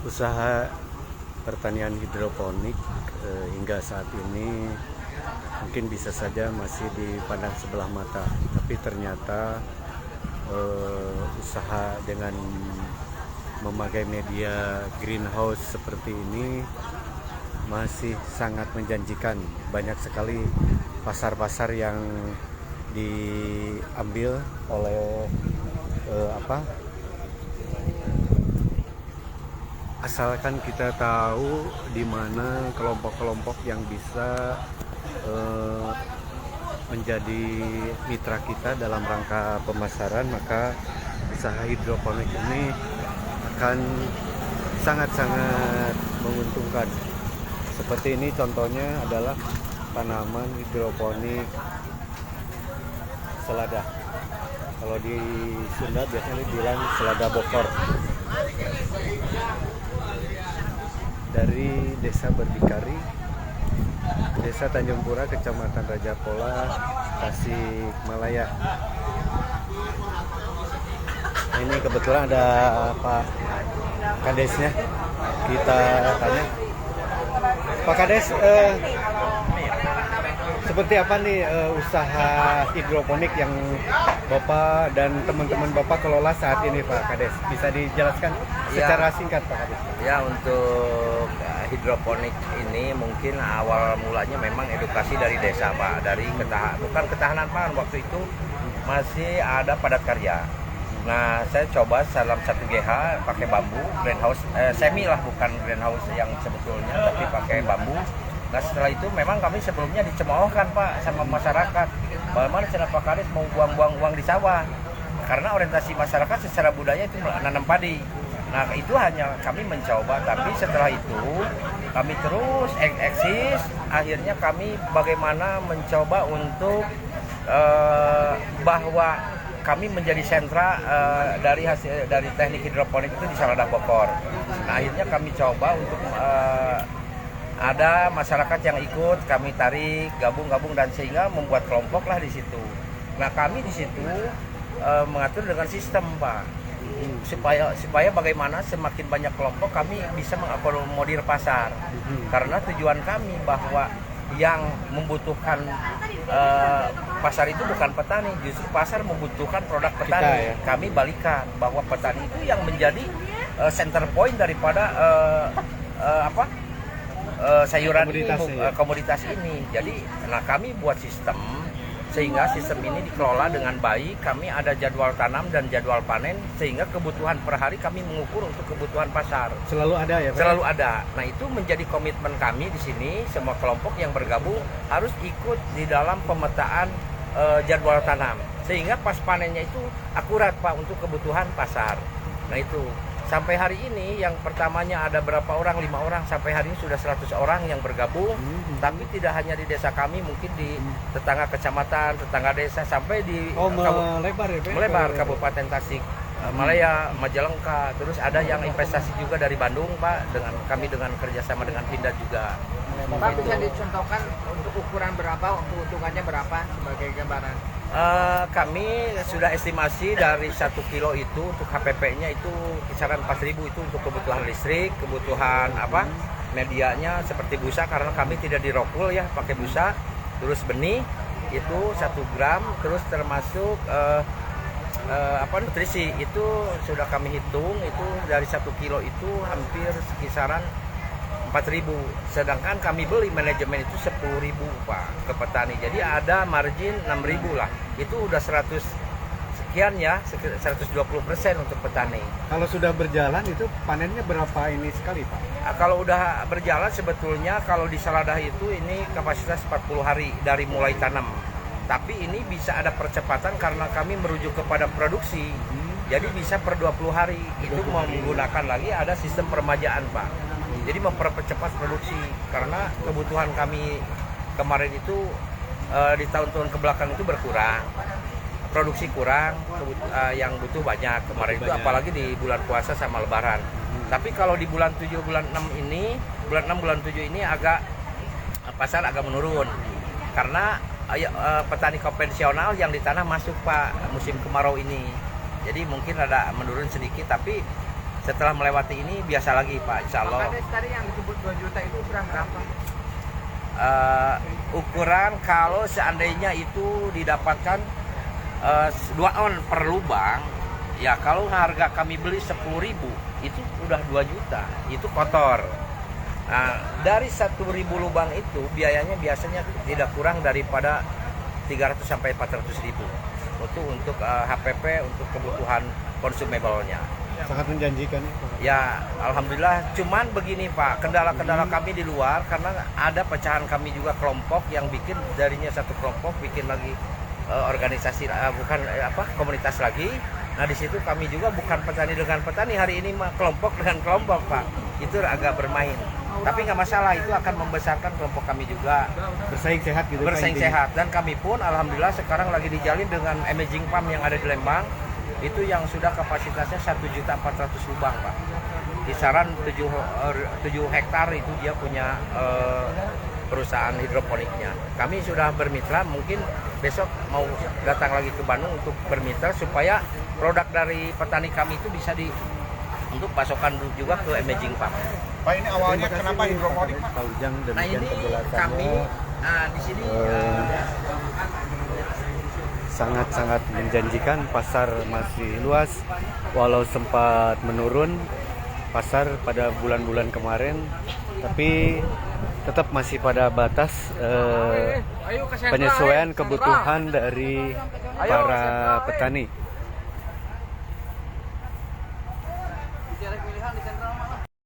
Usaha pertanian hidroponik hingga saat ini mungkin bisa saja masih dipandang sebelah mata, tapi ternyata usaha dengan memakai media greenhouse seperti ini masih sangat menjanjikan. Banyak sekali pasar-pasar yang diambil oleh asalkan kita tahu di mana kelompok-kelompok yang bisa menjadi mitra kita dalam rangka pemasaran, maka usaha hidroponik ini akan sangat-sangat menguntungkan. Seperti ini contohnya adalah tanaman hidroponik selada. Kalau di Sunda biasanya dibilang selada bokor. Dari Desa Berdikari, Desa Tanjung Pura, Kecamatan Raja Pola, Tasikmalaya. Ini kebetulan ada Pak Kadesnya. Kita tanya, Pak Kades, seperti apa nih usaha hidroponik yang Bapak dan teman-teman Bapak kelola saat ini, Pak Kades? Bisa dijelaskan secara singkat, Pak Kades? Ya, untuk hidroponik ini mungkin awal mulanya memang edukasi dari desa, Pak. Dari bukan ketahanan pangan, waktu itu masih ada padat karya. Nah, saya coba dalam 1 GH pakai bambu, greenhouse, semi lah, bukan greenhouse yang sebetulnya, tapi pakai bambu. Nah, setelah itu memang kami sebelumnya dicemoohkan, Pak, sama masyarakat. Bagaimana cara Pak Kades mau buang-buang uang di sawah? Karena orientasi masyarakat secara budaya itu menanam padi. Nah, itu hanya kami mencoba, tapi setelah itu kami terus eksis. Akhirnya kami bagaimana mencoba untuk bahwa kami menjadi sentra dari teknik hidroponik itu di Saladah Bokor. Nah, akhirnya kami coba untuk ada masyarakat yang ikut, kami tarik, gabung dan sehingga membuat kelompok lah di situ. Nah, kami di situ mengatur dengan sistem, Pak, supaya bagaimana semakin banyak kelompok kami bisa mengakomodir pasar. Karena tujuan kami bahwa yang membutuhkan pasar itu bukan petani, justru pasar membutuhkan produk petani. Kami balikan bahwa petani itu yang menjadi center point daripada sayuran komoditas ini. Jadi, kami buat sistem sehingga sistem ini dikelola dengan baik. Kami ada jadwal tanam dan jadwal panen, sehingga kebutuhan per hari kami mengukur untuk kebutuhan pasar. Selalu ada ya, Pak? Selalu ada. Nah, itu menjadi komitmen kami di sini. Semua kelompok yang bergabung harus ikut di dalam pemetaan jadwal tanam, sehingga pas panennya itu akurat, Pak, untuk kebutuhan pasar. Nah, itu sampai hari ini yang pertamanya ada berapa orang, 5 orang, sampai hari ini sudah 100 orang yang bergabung. Tapi tidak hanya di desa kami, mungkin di tetangga kecamatan, tetangga desa, sampai di melebar Kabupaten Tasikmalaya, Majalengka. Terus ada yang investasi juga dari Bandung, Pak, dengan kerjasama dengan Pindad juga. Pak, bisa dicontohkan untuk ukuran berapa, keuntungannya berapa sebagai gambaran? Kami sudah estimasi dari 1 kilo itu untuk HPP-nya itu kisaran 4.000 itu untuk kebutuhan listrik, kebutuhan medianya seperti busa, karena kami tidak dirokul ya, pakai busa. Terus benih itu 1 gram, terus termasuk nutrisi itu sudah kami hitung, itu dari 1 kilo itu hampir kisaran 4.000, sedangkan kami beli manajemen itu 10.000, Pak, ke petani. Jadi ada margin 6.000 lah. Itu udah 100 sekian ya, 120% untuk petani. Kalau sudah berjalan itu panennya berapa ini sekali, Pak? Kalau udah berjalan sebetulnya kalau di Saladah itu ini kapasitas 40 hari dari mulai tanam. Tapi ini bisa ada percepatan karena kami merujuk kepada produksi. Jadi bisa per 20 hari. Itu menggunakan lagi ada sistem permajaan, Pak. Jadi mempercepat produksi, karena kebutuhan kami kemarin itu di tahun-tahun kebelakang itu berkurang, produksi kurang, yang butuh banyak kemarin itu, apalagi di bulan puasa sama lebaran. Tapi kalau di bulan 7, bulan 6 ini, bulan 6, bulan 7 ini pasar agak menurun, karena petani konvensional yang ditanam masuk, Pak, musim kemarau ini. Jadi mungkin ada menurun sedikit, tapi Setelah melewati ini biasa lagi Pak, insya Allah. Pak Kades tadi yang disebut 2 juta itu ukuran berapa? Ukuran kalau seandainya itu didapatkan 2 on per lubang, ya kalau harga kami beli 10.000 itu udah 2 juta, itu kotor. Nah, dari 1.000 lubang itu biayanya biasanya tidak kurang daripada 300 sampai 400.000 untuk HPP, untuk kebutuhan consumable-nya. Sangat menjanjikan. Ya, alhamdulillah. Cuman begini Pak, kendala-kendala kami di luar karena ada pecahan kami juga kelompok yang bikin darinya satu kelompok bikin lagi organisasi komunitas lagi. Nah di situ kami juga bukan petani dengan petani, hari ini mah kelompok dengan kelompok Pak. Itu agak bermain. Tapi nggak masalah, itu akan membesarkan kelompok kami juga. Bersaing sehat gitu. Bersaing sehat, dan kami pun alhamdulillah sekarang lagi dijalin dengan emerging farm yang ada di Lembang. Itu yang sudah kapasitasnya 1.400.000 lubang Pak. Kisaran 7 hektar itu dia punya perusahaan hidroponiknya. Kami sudah bermitra, mungkin besok mau datang lagi ke Bandung untuk bermitra supaya produk dari petani kami itu bisa untuk pasokan juga ke emerging farm. Pak, ini awalnya kenapa hidroponik Pak? Pak Ujang, Nah demikian ini penjelasannya. kami di sini Sangat-sangat menjanjikan, pasar masih luas walau sempat menurun pasar pada bulan-bulan kemarin, tapi tetap masih pada batas penyesuaian kebutuhan dari para petani.